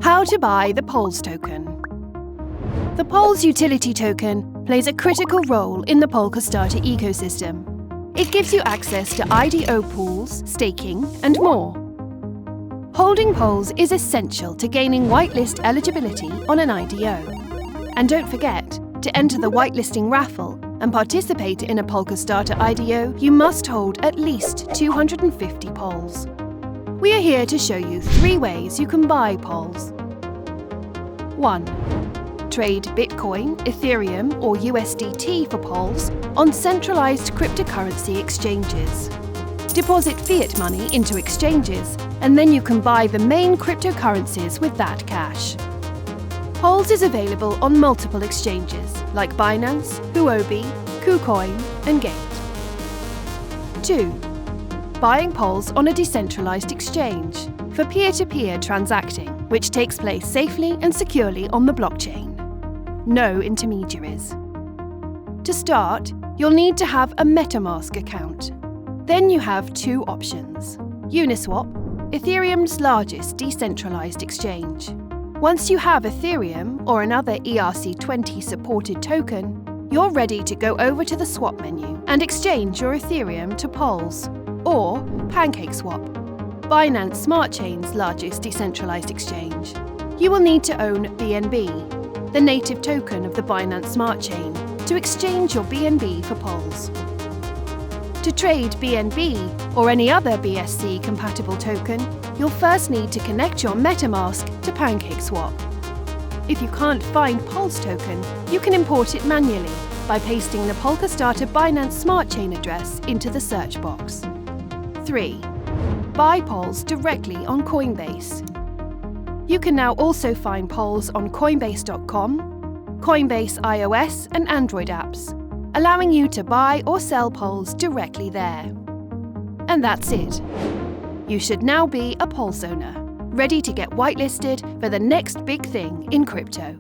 How to buy the Pols token. The Pols utility token plays a critical role in the Polkastarter ecosystem. It gives you access to IDO pools, staking, and more. Holding Pols is essential to gaining whitelist eligibility on an IDO. And don't forget, to enter the whitelisting raffle and participate in a Polkastarter IDO, you must hold at least 250 Pols. We are here to show you 3 ways you can buy Pols. 1. Trade Bitcoin, Ethereum or USDT for Pols on centralized cryptocurrency exchanges. Deposit fiat money into exchanges and then you can buy the main cryptocurrencies with that cash. Pols is available on multiple exchanges like Binance, Huobi, KuCoin and Gate. 2. Buying Pols on a decentralized exchange for peer-to-peer transacting, which takes place safely and securely on the blockchain. No intermediaries. To start, you'll need to have a MetaMask account. Then you have 2 options. Uniswap, Ethereum's largest decentralized exchange. Once you have Ethereum or another ERC20 supported token, you're ready to go over to the swap menu and exchange your Ethereum to Pols. Or PancakeSwap, Binance Smart Chain's largest decentralized exchange. You will need to own BNB, the native token of the Binance Smart Chain, to exchange your BNB for Pols. To trade BNB or any other BSC-compatible token, you'll first need to connect your MetaMask to PancakeSwap. If you can't find Pols token, you can import it manually by pasting the Polkastarter Binance Smart Chain address into the search box. 3. Buy Pols directly on Coinbase. You can now also find Pols on Coinbase.com, Coinbase iOS and Android apps, allowing you to buy or sell Pols directly there. And that's it. You should now be a Pols owner, ready to get whitelisted for the next big thing in crypto.